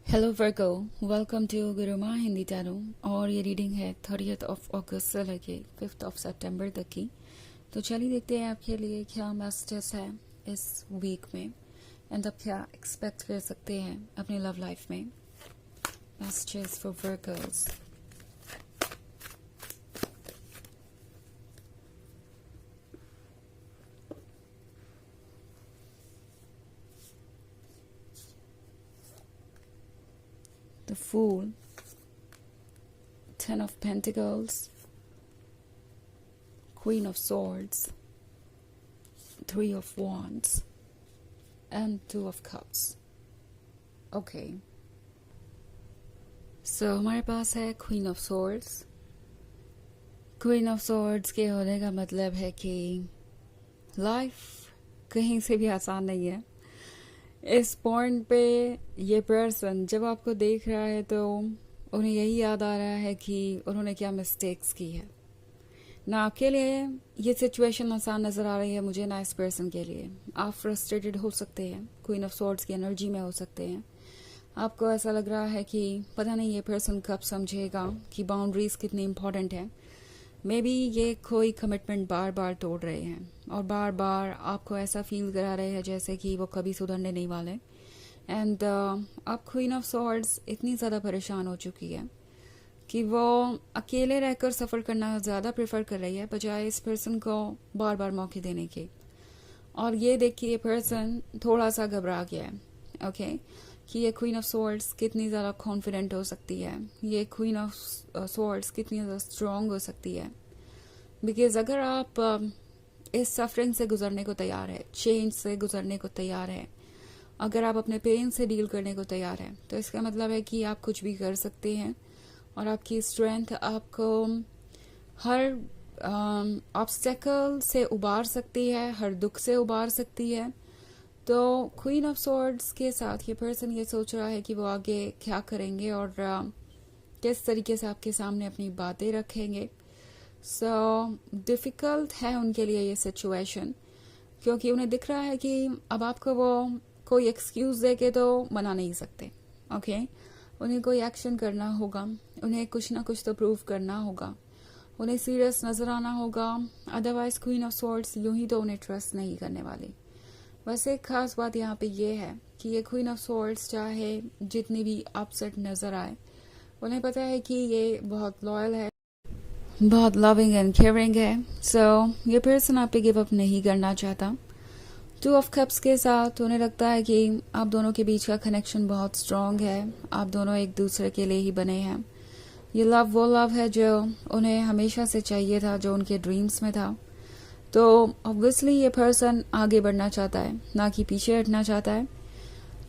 Hello Virgo, welcome to Guruma Hindi tarot. और ये reading है 30 अगस्त से लेके 5 सितंबर तक की। तो चलिए देखते हैं आपके लिए क्या मैसेजेस है इस वीक में एंड आप क्या एक्सपेक्ट कर सकते हैं अपनी लव लाइफ में। Messages for virgos. The fool, 10 of Pentacles, Queen of Swords, 3 of Wands and 2 of Cups. Okay, सो हमारे पास है queen of swords. Queen of swords के होने का मतलब है कि लाइफ कहीं से भी आसान नहीं है। इस पॉइंट पे ये पर्सन जब आपको देख रहा है तो उन्हें यही याद आ रहा है कि उन्होंने क्या मिस्टेक्स की है। ना आपके लिए ये सिचुएशन आसान नज़र आ रही है मुझे, ना इस पर्सन के लिए। आप फ्रस्ट्रेटेड हो सकते हैं, क्वीन ऑफ सॉर्ड्स की एनर्जी में हो सकते हैं। आपको ऐसा लग रहा है कि पता नहीं ये पर्सन कब समझेगा कि बाउंड्रीज कितनी इम्पोर्टेंट है। मे बी ये कोई कमिटमेंट बार बार तोड़ रहे हैं और बार बार आपको ऐसा फील करा रहे हैं जैसे कि वो कभी सुधरने नहीं वाले। एंड अब क्वीन ऑफ सॉर्ड्स इतनी ज़्यादा परेशान हो चुकी है कि वो अकेले रहकर सफ़र करना ज़्यादा प्रेफर कर रही है बजाय इस पर्सन को बार बार मौके देने के। और ये देखिए ये पर्सन थोड़ा सा घबरा गया है। ओके, कि ये क्वीन ऑफ सॉर्ड्स कितनी ज़्यादा कॉन्फिडेंट हो सकती है, ये क्वीन ऑफ सॉर्ड्स कितनी ज़्यादा स्ट्रॉन्ग हो सकती है। बिकॉज अगर आप इस सफरिंग से गुजरने को तैयार है, चेंज से गुजरने को तैयार है, अगर आप अपने पेन से डील करने को तैयार है, तो इसका मतलब है कि आप कुछ भी कर सकते हैं और आपकी स्ट्रेंथ आपको हर ऑब्स्टेकल से उबार सकती है, हर दुख से उबार सकती है। तो क्वीन ऑफ सॉर्ड्स के साथ ये पर्सन ये सोच रहा है कि वो आगे क्या करेंगे और किस तरीके से आपके सामने अपनी बातें रखेंगे। सो डिफ़िकल्ट है उनके लिए ये सिचुएशन, क्योंकि उन्हें दिख रहा है कि अब आपको वो कोई एक्सक्यूज़ दे के तो मना नहीं सकते। ओके, उन्हें कोई एक्शन करना होगा, उन्हें कुछ ना कुछ तो प्रूव करना होगा, उन्हें सीरियस नज़र आना होगा। अदरवाइज क्वीन ऑफ सॉर्ड्स यूं ही तो उन्हें ट्रस्ट नहीं करने वाली। वैसे एक खास बात यहाँ पे ये है कि ये क्वीन ऑफ सॉर्ड्स चाहे जितनी भी अपसेट नज़र आए, उन्हें पता है कि ये बहुत लॉयल है, बहुत लविंग एंड केयरिंग है। सो ये पर्सन आप पे गिव अप नहीं करना चाहता। 2 ऑफ कप्स के साथ उन्हें लगता है कि आप दोनों के बीच का कनेक्शन बहुत स्ट्रॉन्ग है, आप दोनों एक दूसरे के लिए ही बने हैं। ये लव वो लव है जो उन्हें हमेशा से चाहिए था, जो उनके ड्रीम्स में था। तो ऑब्वियसली ये पर्सन आगे बढ़ना चाहता है, ना कि पीछे हटना चाहता है।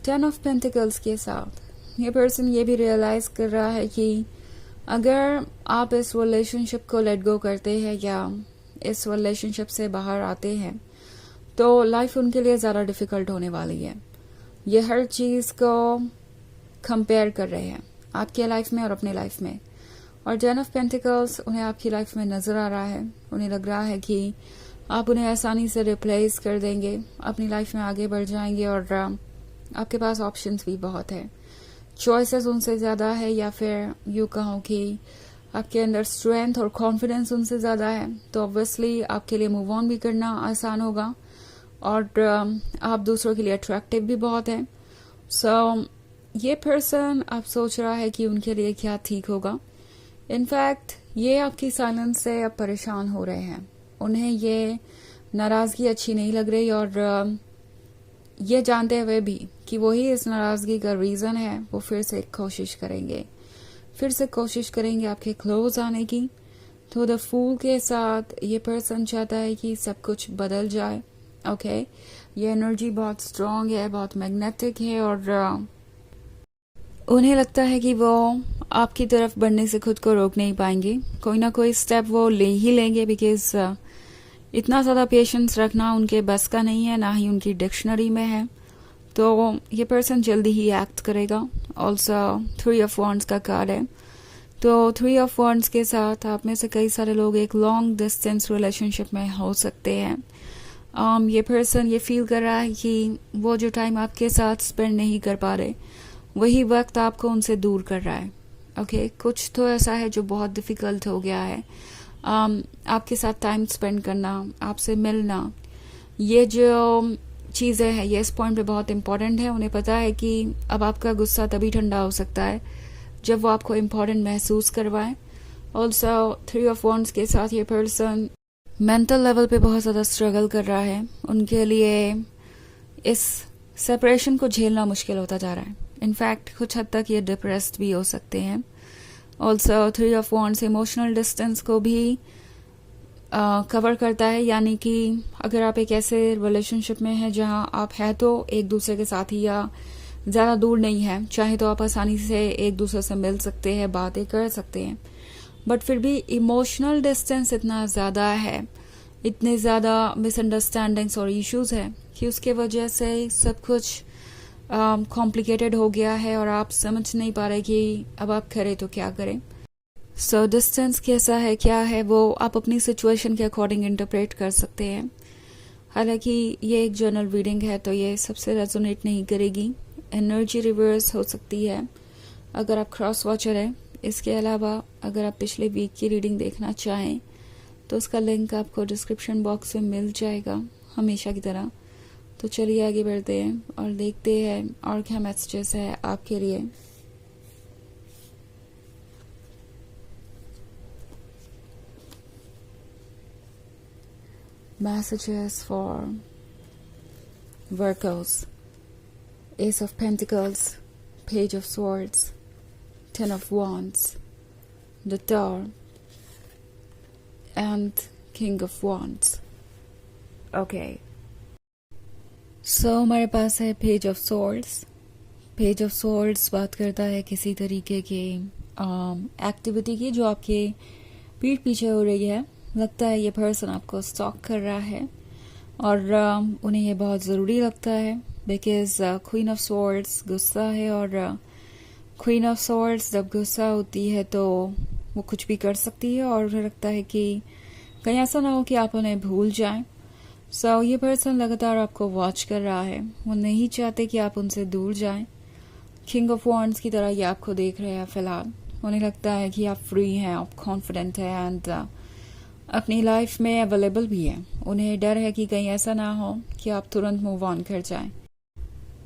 10 ऑफ पेंटिकल्स के साथ ये पर्सन ये भी रियलाइज कर रहा है कि अगर आप इस रिलेशनशिप को लेट गो करते हैं या इस रिलेशनशिप से बाहर आते हैं तो लाइफ उनके लिए ज़्यादा डिफ़िकल्ट होने वाली है। ये हर चीज़ को कंपेयर कर रहे हैं आपके लाइफ में और अपने लाइफ में। और 10 ऑफ पेंटिकल्स उन्हें आपकी लाइफ में नज़र आ रहा है, उन्हें लग रहा है कि आप उन्हें आसानी से रिप्लेस कर देंगे, अपनी लाइफ में आगे बढ़ जाएंगे और आपके पास ऑप्शंस भी बहुत है, चॉइसेस उनसे ज़्यादा है, या फिर यूँ कहूँ कि आपके अंदर स्ट्रेंथ और कॉन्फिडेंस उनसे ज़्यादा है। तो ऑब्वियसली आपके लिए मूव ऑन भी करना आसान होगा और आप दूसरों के लिए अट्रैक्टिव भी बहुत हैं। सो ये पर्सन आप सोच रहा है कि उनके लिए क्या ठीक होगा। इनफैक्ट ये आपकी साइलेंस से अब परेशान हो रहे हैं, उन्हें ये नाराज़गी अच्छी नहीं लग रही और ये जानते हुए भी कि वही इस नाराज़गी का रीज़न है, वो फिर से कोशिश करेंगे आपके क्लोज आने की। तो द फूल के साथ ये पर्सन चाहता है कि सब कुछ बदल जाए। ओके, ये एनर्जी बहुत स्ट्रॉन्ग है, बहुत मैग्नेटिक है और उन्हें लगता है कि वो आपकी तरफ बढ़ने से खुद को रोक नहीं पाएंगे, कोई ना कोई स्टेप वो ले ही लेंगे। बिकॉज इतना ज़्यादा पेशेंस रखना उनके बस का नहीं है, ना ही उनकी डिक्शनरी में है। तो ये पर्सन जल्दी ही एक्ट करेगा। ऑल्सो 3 ऑफ वॉन्ड्स का कार्ड है, तो 3 ऑफ वॉन्ड्स के साथ आप में से कई सारे लोग एक लॉन्ग डिस्टेंस रिलेशनशिप में हो सकते हैं। ये पर्सन ये फील कर रहा है कि वो जो टाइम आपके साथ स्पेंड नहीं कर पा रहे वही वक्त आपको उनसे दूर कर रहा है। ओके, कुछ तो ऐसा है जो बहुत डिफ़िकल्ट हो गया है। आपके साथ टाइम स्पेंड करना, आपसे मिलना, ये जो चीज़ें हैं ये इस पॉइंट पे बहुत इम्पोर्टेंट है। उन्हें पता है कि अब आपका गुस्सा तभी ठंडा हो सकता है जब वो आपको इम्पोर्टेंट महसूस करवाएं। ऑल्सो 3 ऑफ वॉन्ड्स के साथ ये पर्सन मेंटल लेवल पे बहुत ज़्यादा स्ट्रगल कर रहा है। उनके लिए इस सेपरेशन को झेलना मुश्किल होता जा रहा है। इनफैक्ट कुछ हद तक ये डिप्रेस्ड भी हो सकते हैं। Also 3 of wands emotional distance को भी कवर करता है, यानी कि अगर आप एक ऐसे रिलेशनशिप में हैं जहां आप हैं तो एक दूसरे के साथ ही या ज़्यादा दूर नहीं है, चाहे तो आप आसानी से एक दूसरे से मिल सकते हैं, बातें कर सकते हैं, बट फिर भी इमोशनल डिस्टेंस इतना ज़्यादा है, इतने ज़्यादा मिसअंडरस्टैंडिंग्स और इश्यूज है कि उसके वजह से सब कुछ कॉम्प्लिकेटेड हो गया है और आप समझ नहीं पा रहे कि अब आप करें तो क्या करें। सो डिस्टेंस कैसा है, क्या है, वो आप अपनी सिचुएशन के अकॉर्डिंग इंटरप्रेट कर सकते हैं। हालांकि ये एक जर्नल रीडिंग है तो ये सबसे रेजोनेट नहीं करेगी। एनर्जी रिवर्स हो सकती है अगर आप क्रॉस वॉचर हैं। इसके अलावा अगर आप पिछले वीक की रीडिंग देखना चाहें तो उसका लिंक आपको डिस्क्रिप्शन बॉक्स में मिल जाएगा हमेशा की तरह। तो चलिए आगे बढ़ते हैं और देखते हैं और क्या मैसेजेस है आपके लिए। Messages for Virgos. Ace of Pentacles, Page of Swords, 10 of Wands, the Tower, and King of Wands. Okay. So हमारे पास है Page of Swords. Page of Swords बात करता है किसी तरीके के एक्टिविटी की जो आपके पीठ पीछे हो रही है। लगता है ये पर्सन आपको स्टॉक कर रहा है और उन्हें ये बहुत ज़रूरी लगता है बिकॉज क्वीन ऑफ स्वॉर्ड्स गुस्सा है और क्वीन ऑफ स्वॉर्ड्स जब गुस्सा होती है तो वो कुछ भी कर सकती है और उन्हें लगता है कि कहीं ऐसा ना हो कि आप उन्हें भूल जाएं। सो ये पर्सन लगातार आपको वॉच कर रहा है, वो नहीं चाहते कि आप उनसे दूर जाएं। किंग ऑफ वॉन्ड्स की तरह ये आपको देख रहे हैं फिलहाल। उन्हें लगता है कि आप फ्री हैं, आप कॉन्फिडेंट हैं एंड अपनी लाइफ में अवेलेबल भी है। उन्हें डर है कि कहीं ऐसा ना हो कि आप तुरंत मूव ऑन कर जाएं।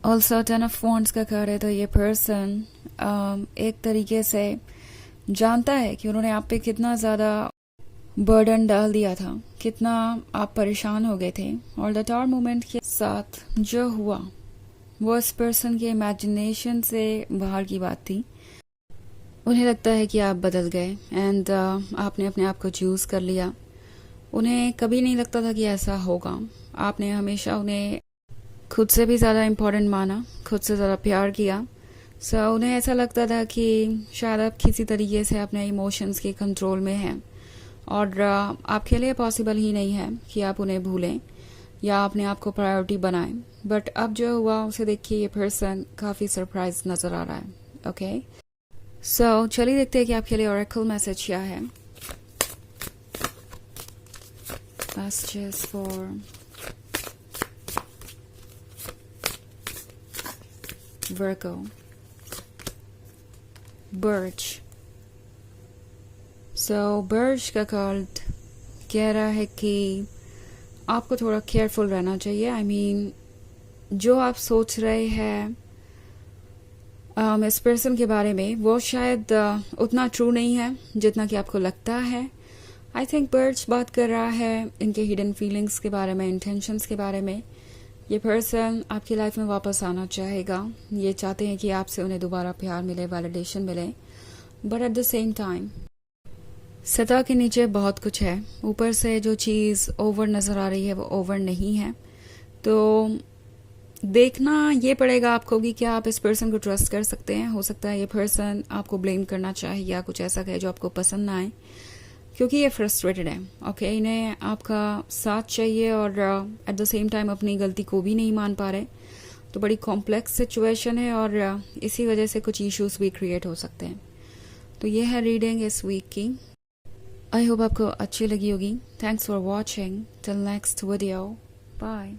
ऑल्सो 10 ऑफ वॉन्ड्स का कार्ड है तो ये पर्सन एक तरीके से जानता है कि उन्होंने आप पे कितना ज़्यादा बर्डन डाल दिया था, कितना आप परेशान हो गए थे। और द टावर मूवमेंट के साथ जो हुआ वो इस पर्सन के इमेजिनेशन से बाहर की बात थी। उन्हें लगता है कि आप बदल गए एंड आपने अपने आप को चूज़ कर लिया। उन्हें कभी नहीं लगता था कि ऐसा होगा। आपने हमेशा उन्हें खुद से भी ज़्यादा इम्पोर्टेंट माना, खुद से ज़्यादा प्यार किया। सो उन्हें ऐसा लगता था कि शायद आप किसी तरीके से अपने इमोशंस के कंट्रोल में हैं और आपके लिए पॉसिबल ही नहीं है कि आप उन्हें भूलें या अपने आप को प्रायोरिटी बनाएं। बट अब जो हुआ उसे देखिए ये पर्सन काफ़ी सरप्राइज नज़र आ रहा है। ओके, सो चलिए देखते हैं कि आपके लिए ओरेकल मैसेज क्या है। Messages for Virgo. Birch. So Birch का कार्ड कह रहा है कि आपको थोड़ा केयरफुल रहना चाहिए। I mean, जो आप सोच रहे हैं इस पर्सन के बारे में वो शायद उतना ट्रू नहीं है जितना कि आपको लगता है। आई थिंक बर्ड्स बात कर रहा है इनके हिडन फीलिंग्स के बारे में, इंटेंशंस के बारे में। ये पर्सन आपकी लाइफ में वापस आना चाहेगा, ये चाहते हैं कि आपसे उन्हें दोबारा प्यार मिले, वैलिडेशन मिले, but at the same time सतह के नीचे बहुत कुछ है। ऊपर से जो चीज़ ओवर नज़र आ रही है वो ओवर नहीं है। तो देखना ये पड़ेगा आपको कि क्या आप इस पर्सन को ट्रस्ट कर सकते हैं। हो सकता है ये पर्सन आपको ब्लेम करना चाहे या कुछ ऐसा कहे जो आपको पसंद ना आए, क्योंकि ये फ्रस्ट्रेटेड है। ओके, इन्हें आपका साथ चाहिए और एट द सेम टाइम अपनी गलती को भी नहीं मान पा रहे। तो बड़ी कॉम्प्लेक्स सिचुएशन है और इसी वजह से कुछ इश्यूज भी क्रिएट हो सकते हैं। तो ये है रीडिंग इस वीक की। आई होप आपको अच्छी लगी होगी। Thanks for watching. Till next video, bye.